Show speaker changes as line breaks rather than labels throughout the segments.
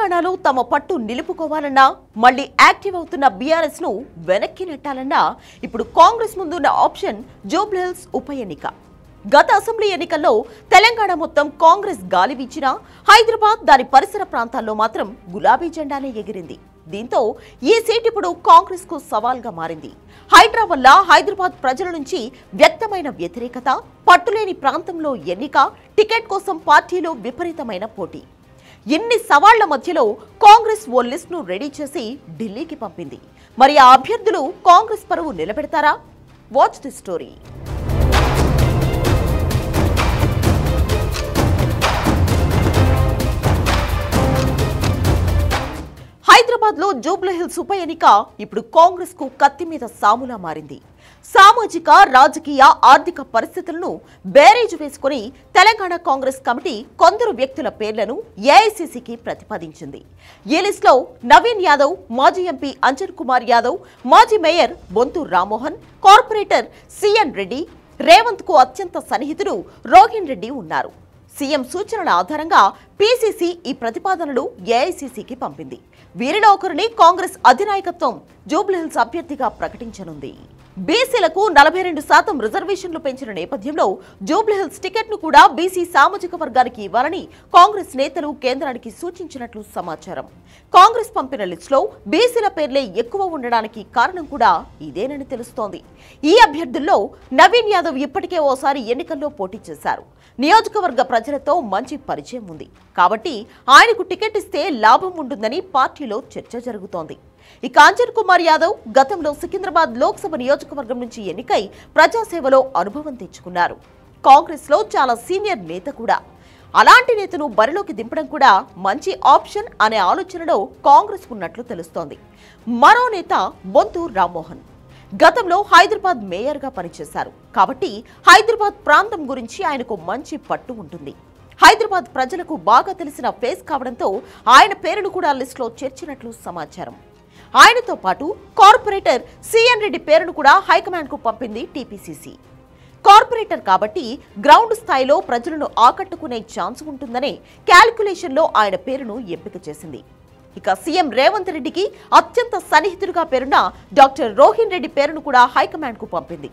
తెలంగాణలో తమ పట్టు నిలుపుకోవాలన్నా మళ్ళీ యాక్టివ్ అవుతున్న బీఆర్ఎస్ ను వెనక్కి నెట్టాలన్నా ఇప్పుడు కాంగ్రెస్ ముందున్న ఆప్షన్ జూబ్లీహిల్స్ ఉప ఎన్నిక. గత అసెంబ్లీ ఎన్నికల్లో తెలంగాణ మొత్తం కాంగ్రెస్ గాలి వీచినా హైదరాబాద్ దాని పరిసర ప్రాంతాల్లో మాత్రం గులాబీ జెండానే ఎగిరింది. దీంతో ఈ సీట్ ఇప్పుడు కాంగ్రెస్ కు సవాల్గా మారింది. హైడ్రా వల్ల హైదరాబాద్ ప్రజల నుంచి వ్యక్తమైన వ్యతిరేకత, పట్టులేని ప్రాంతంలో ఎన్నిక, టికెట్ కోసం పార్టీలో విపరీతమైన పోటీ. ఇన్ని సవాళ్ల మధ్యలో కాంగ్రెస్ ఓ లిస్ట్ ను రెడీ చేసి ఢిల్లీకి పంపింది. మరి ఆ అభ్యర్థులు కాంగ్రెస్ పరువు నిలబెడతారా? Watch the story. హైదరాబాద్ లో జూబ్లీహిల్స్ ఉప ఎన్నిక ఇప్పుడు కాంగ్రెస్ కు కత్తి మీద సాములా మారింది. సామాజిక, రాజకీయ, ఆర్థిక పరిస్థితులను బేరీజు వేసుకుని తెలంగాణ కాంగ్రెస్ కమిటీ కొందరు వ్యక్తుల పేర్లను ఏఐసీసీకి ప్రతిపాదించింది. ఈ లిస్టులో నవీన్ యాదవ్, మాజీ ఎంపీ అంజన్ కుమార్ యాదవ్, మాజీ mayor Bonthu Rammohan, corporator CN Reddy, Revanth కు అత్యంత సన్నిహితుడు రోహిన్ రెడ్డి ఉన్నారు. సీఎం సూచనల ఆధారంగా పీసీసీ ఈ ప్రతిపాదనలు ఏఐసీసీకి పంపింది. వీరిలో ఒకరిని కాంగ్రెస్ అధినాయకత్వం జూబ్లీహిల్స్ అభ్యర్థిగా ప్రకటించనుంది. బీసీలకు 42% రిజర్వేషన్లు పెంచిన నేపథ్యంలో జూబ్లీహిల్స్ టికెట్ ను కూడా బీసీ సామాజిక వర్గానికి ఇవ్వాలని కాంగ్రెస్ నేతలు కేంద్రానికి సూచించినట్లు సమాచారం. కాంగ్రెస్ పంపిన లిస్టులో బీసీల పేర్లే ఎక్కువ ఉండడానికి కారణం కూడా ఇదేనని తెలుస్తోంది. ఈ అభ్యర్థుల్లో నవీన్ యాదవ్ ఇప్పటికే ఓసారి ఎన్నికల్లో పోటీ చేశారు. నియోజకవర్గ ప్రజలతో మంచి పరిచయం ఉంది కాబట్టి ఆయనకు టికెట్ ఇస్తే లాభం ఉంటుందని పార్టీలో చర్చ జరుగుతోంది. ఇక అంజన్ కుమార్ యాదవ్ గతంలో సికింద్రాబాద్ లోక్సభ నియోజకవర్గం నుంచి ఎన్నికై ప్రజాసేవలో అనుభవం తెచ్చుకున్నారు. కాంగ్రెస్ లో చాలా సీనియర్ నేత కూడా. అలాంటి నేతను బరిలోకి దింపడం కూడా మంచి ఆప్షన్ అనే ఆలోచనలో కాంగ్రెస్ ఉన్నట్లు తెలుస్తోంది. మరో నేత బొంతు రామ్మోహన్ గతంలో హైదరాబాద్ మేయర్గా పనిచేశారు కాబట్టి హైదరాబాద్ ప్రాంతం గురించి ఆయనకు మంచి పట్టు ఉంటుంది. హైదరాబాద్ ప్రజలకు బాగా తెలిసిన ఫేస్ కావడంతో ఆయన పేరును కూడా లిస్టులో చేర్చినట్లు సమాచారం. ఆయనతో పాటు కార్పొరేటర్ సిఎన్ రెడ్డి పేరును కూడా హైకమాండ్ కు పంపింది టీపీసీసీ. కార్పొరేటర్ కాబట్టి గ్రౌండ్ స్థాయిలో ప్రజలను ఆకట్టుకునే ఛాన్స్ ఉంటుందనే క్యాల్కులేషన్లో ఆయన పేరును ఎంపిక చేసింది. ఇక సీఎం రేవంత్ రెడ్డికి అత్యంత సన్నిహితుడిగా పేరున్న డాక్టర్ రోహిన్ రెడ్డి పేరును కూడా హైకమాండ్ కు పంపింది.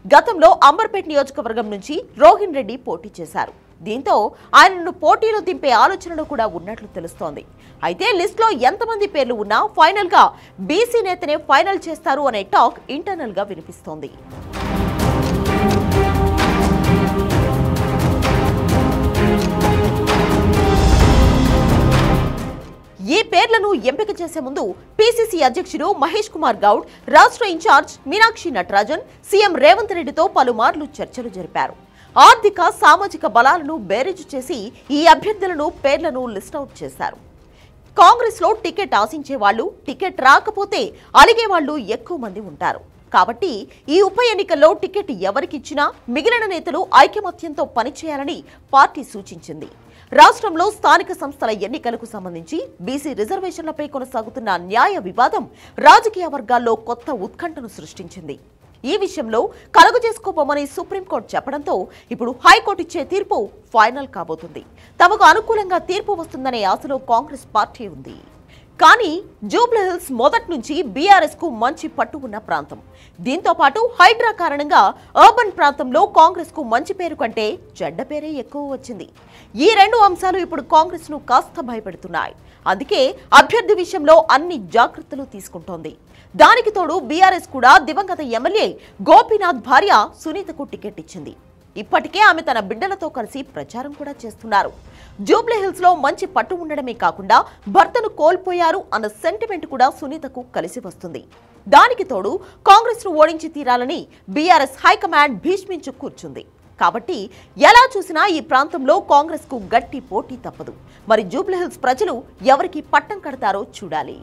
గతంలో అంబర్పేట్ నియోజకవర్గం నుంచి రోహిన్ రెడ్డి పోటీ చేశారు. దీంతో ఆయనను పోటీలో దింపే ఆలోచనలు కూడా ఉన్నట్లు తెలుస్తోంది. అయితే లిస్టులో ఎంతమంది పేర్లు ఉన్నా ఫైనల్ గా బీసీ నేతనే ఫైనల్ చేస్తారు అనే టాక్ ఇంటర్నల్ గా వినిపిస్తోంది. ఈ పేర్లను ఎంపిక చేసే ముందు పీసీసీ అధ్యక్షుడు మహేష్ కుమార్ గౌడ్, రాష్ట్ర ఇన్ఛార్జ్ మీనాక్షి నటరాజన్ సీఎం రేవంత్ రెడ్డితో పలుమార్లు చర్చలు జరిపారు. ఆర్థిక, సామాజిక బలాలను బేరీజు చేసి ఈ అభ్యర్థులను పేర్లను లిస్ట్ అవుట్ చేశారు. కాంగ్రెస్ లో టికెట్ ఆశించే వాళ్ళు, టికెట్ రాకపోతే అలిగే వాళ్ళు ఎక్కువ మంది ఉంటారు కాబట్టి ఈ ఉప ఎన్నికల్లో టికెట్ ఎవరికిచ్చినా మిగిలిన నేతలు ఐకమత్యంతో పనిచేయాలని పార్టీ సూచించింది. రాష్ట్రంలో స్థానిక సంస్థల ఎన్నికలకు సంబంధించి బీసీ రిజర్వేషన్లపై కొనసాగుతున్న న్యాయ వివాదం రాజకీయ వర్గాల్లో కొత్త ఉత్కంఠను సృష్టించింది. ఈ విషయంలో కలుగు చేసుకోబోమని సుప్రీంకోర్టు చెప్పడంతో ఇప్పుడు హైకోర్టు ఇచ్చే తీర్పు ఫైనల్ కాబోతుంది. తమకు అనుకూలంగా తీర్పు వస్తుందనే ఆశలో కాంగ్రెస్ పార్టీ ఉంది. కానీ జూబ్లీహిల్స్ మొదటి నుంచి బీఆర్ఎస్ కు మంచి పట్టు ఉన్న ప్రాంతం. దీంతో పాటు హైడ్రా కారణంగా అర్బన్ ప్రాంతంలో కాంగ్రెస్ కు మంచి పేరు కంటే చెడ్డ పేరే ఎక్కువ వచ్చింది. ఈ రెండు అంశాలు ఇప్పుడు కాంగ్రెస్ ను కాస్త భయపెడుతున్నాయి. అందుకే అభ్యర్థి విషయంలో అన్ని జాగ్రత్తలు తీసుకుంటోంది. దానికి తోడు బీఆర్ఎస్ కూడా దివంగత ఎమ్మెల్యే గోపీనాథ్ భార్య సునీతకు టికెట్ ఇచ్చింది. ఇప్పటికే ఆమె తన బిడ్డలతో కలిసి ప్రచారం కూడా చేస్తున్నారు. జూబ్లీహిల్స్ లో మంచి పట్టు ఉండడమే కాకుండా భర్తను కోల్పోయారు అన్న సెంటిమెంట్ కూడా సునీతకు కలిసి వస్తుంది. దానికి తోడు కాంగ్రెస్ ను ఓడించి తీరాలని బీఆర్ఎస్ హైకమాండ్ భీష్మించు కూర్చుంది. కాబట్టి ఎలా చూసినా ఈ ప్రాంతంలో కాంగ్రెస్ కు గట్టి పోటీ తప్పదు. మరి జూబ్లీహిల్స్ ప్రజలు ఎవరికి పట్టం కడతారో చూడాలి.